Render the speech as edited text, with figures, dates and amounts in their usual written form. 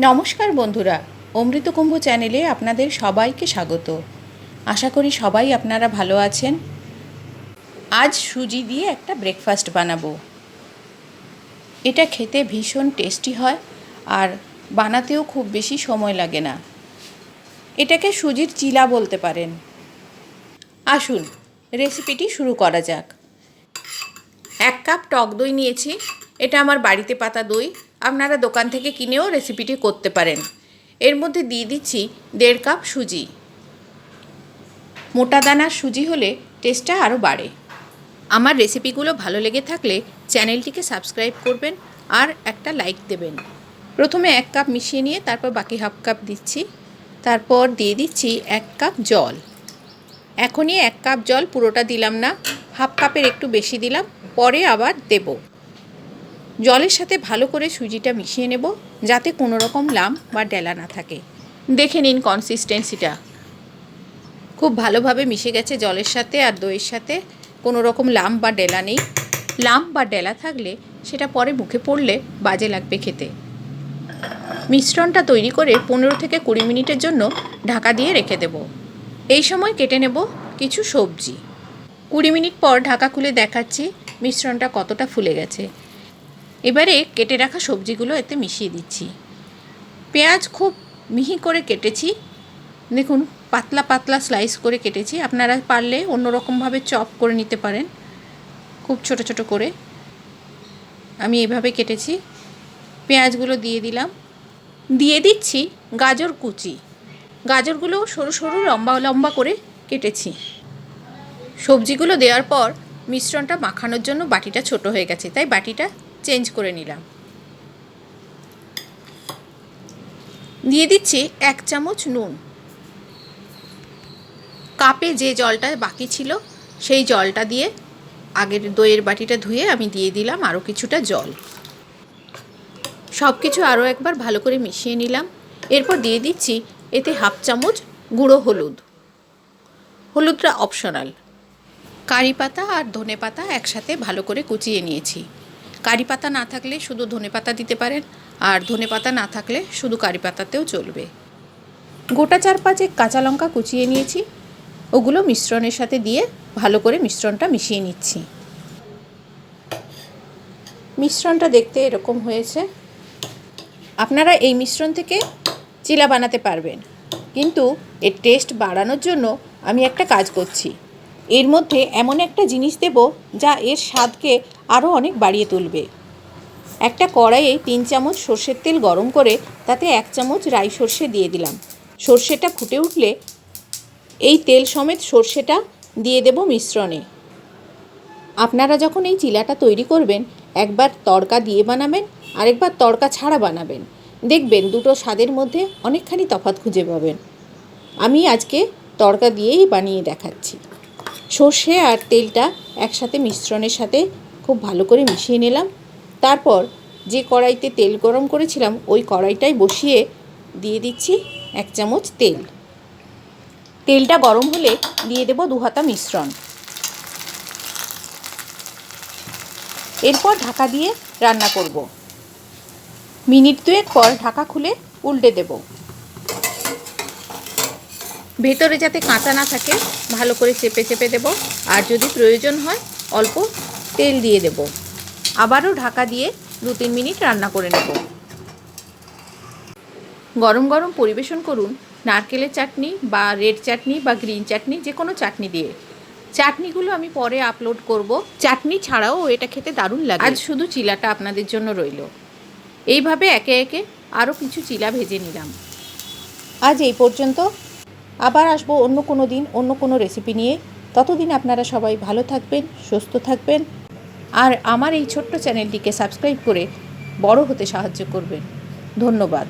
নমস্কার বন্ধুরা, অমৃত কুম্ভ চ্যানেলে আপনাদের সবাইকে স্বাগত। আশা করি সবাই আপনারা ভালো আছেন। আজ সুজি দিয়ে একটা ব্রেকফাস্ট বানাবো। এটা খেতে ভীষণ টেস্টি হয় আর বানাতেও খুব বেশি সময় লাগে না। এটাকে সুজির চিলা বলতে পারেন। আসুন রেসিপিটি শুরু করা যাক। 1 কাপ টক দই নিয়েছি। এটা আমার বাড়িতে পাতা দই, আপনারা দোকান থেকে কিনেও রেসিপিটি করতে পারেন। এর মধ্যে দিয়ে দিচ্ছি 1.5 কাপ সুজি। মোটা দানার সুজি হলে টেস্টটা আরও বাড়ে। আমার রেসিপিগুলো ভালো লেগে থাকলে চ্যানেলটিকে সাবস্ক্রাইব করবেন আর একটা লাইক দেবেন। প্রথমে 1 কাপ মিশিয়ে নিয়ে তারপর বাকি হাফ কাপ দিচ্ছি। তারপর দিয়ে দিচ্ছি 1 কাপ জল। এখনই 1 কাপ জল পুরোটা দিলাম না, হাফ কাপের একটু বেশি দিলাম, পরে আবার দেব। জলের সাথে ভালো করে সুজিটা মিশিয়ে নেব যাতে কোনো রকম লাম্প বা ডেলা না থাকে। দেখে নিন কনসিস্টেন্সিটা খুব ভালোভাবে মিশে গেছে জলের সাথে আর দইয়ের সাথে, কোনো রকম লাম্প বা ডেলা নেই। লাম্প বা ডেলা থাকলে সেটা পরে মুখে পড়লে বাজে লাগবে খেতে। মিশ্রণটা তৈরি করে 15 থেকে 20 মিনিটের জন্য ঢাকা দিয়ে রেখে দেব। এই সময় কেটে নেব কিছু সবজি। 20 মিনিট পর ঢাকা খুলে দেখাচ্ছি মিশ্রণটা কতটা ফুলে গেছে। এবারে কেটে রাখা সবজিগুলো এতে মিশিয়ে দিচ্ছি। পেঁয়াজ খুব মিহি করে কেটেছি, দেখুন পাতলা পাতলা স্লাইস করে কেটেছি। আপনারা পারলে অন্যরকমভাবে চপ করে নিতে পারেন, খুব ছোট ছোট করে। আমি এভাবে কেটেছি। পেঁয়াজগুলো দিয়ে দিলাম। দিয়ে দিচ্ছি গাজর কুচি। গাজরগুলো সরু সরু লম্বা লম্বা করে কেটেছি। সবজিগুলো দেওয়ার পর মিশ্রণটা মাখানোর জন্য বাটিটা ছোট হয়ে গেছে, তাই বাটিটা চেঞ্জ করে নিলাম। দিয়ে দিচ্ছি 1 চামচ নুন। কাপে যে জলটা বাকি ছিল সেই জলটা দিয়ে আগের দইয়ের বাটিটা ধুয়ে আমি দিয়ে দিলাম আরও কিছুটা জল। সব কিছু আরও একবার ভালো করে মিশিয়ে নিলাম। এরপর দিয়ে দিচ্ছি এতে হাফ চামচ গুঁড়ো হলুদ। হলুদটা অপশনাল। কারি পাতা আর ধনে পাতা একসাথে ভালো করে কুচিয়ে নিয়েছি। কারি পাতা না থাকলে শুধু ধনে পাতা দিতে পারেন, আর ধনে পাতা না থাকলে শুধু কারি পাতাতেও চলবে। গোটা 4-5 কাঁচা লঙ্কা কুচিয়ে নিয়েছি, ওগুলো মিশ্রণের সাথে দিয়ে ভালো করে মিশ্রণটা মিশিয়ে নিচ্ছি। মিশ্রণটা দেখতে এরকম হয়েছে। আপনারা এই মিশ্রণ থেকে চিলা বানাতে পারবেন, কিন্তু এর টেস্ট বাড়ানোর জন্য আমি একটা কাজ করছি। এর মধ্যে এমন একটা জিনিস দেব যা এর স্বাদকে আরও অনেক বাড়িয়ে তুলবে। একটা কড়াইয়ে 3 চামচ সর্ষের তেল গরম করে তাতে 1 চামচ রাই সর্ষে দিয়ে দিলাম। সর্ষেটা ফুটে উঠলে এই তেল সমেত সর্ষেটা দিয়ে দেব মিশ্রণে। আপনারা যখন এই চিলাটা তৈরি করবেন একবার তড়কা দিয়ে বানাবেন, আরেকবার তড়কা ছাড়া বানাবেন, দেখবেন দুটো স্বাদের মধ্যে অনেকখানি তফাৎ খুঁজে পাবেন। আমি আজকে তড়কা দিয়েই বানিয়ে দেখাচ্ছি। সর্ষে আর তেলটা একসাথে মিশ্রণের সাথে খুব ভালো করে মিশিয়ে নিলাম। তারপর যে কড়াইতে তেল গরম করেছিলাম ওই কড়াইটাই বসিয়ে দিয়ে দিচ্ছি 1 চামচ তেল। তেলটা গরম হলে দিয়ে দেব 2 হাতা মিশ্রণ। এরপর ঢাকা দিয়ে রান্না করব। মিনিট 2 পর ঢাকা খুলে উল্টে দেব। ভেতরে যাতে কাঁচা না থাকে ভালো করে চেপে চেপে দেব, আর যদি প্রয়োজন হয় অল্প তেল দিয়ে দেব। আবারও ঢাকা দিয়ে 2-3 মিনিট রান্না করে নেব। গরম গরম পরিবেশন করুন নারকেলের চাটনি বা রেড চাটনি বা গ্রিন চাটনি, যে কোনো চাটনি দিয়ে। চাটনিগুলো আমি পরে আপলোড করব। চাটনি ছাড়াও এটা খেতে দারুণ লাগে। আজ শুধু চিলাটা আপনাদের জন্য রইল। এইভাবে একে একে আরও কিছু চিলা ভেজে নিলাম। আজ এই পর্যন্ত। আবার আসবো অন্য কোনো দিন অন্য কোনো রেসিপি নিয়ে। ততদিন আপনারা সবাই ভালো থাকবেন, সুস্থ থাকবেন, আর আমার এই ছোট্ট চ্যানেলটিকে সাবস্ক্রাইব করে বড় হতে সাহায্য করবেন। ধন্যবাদ।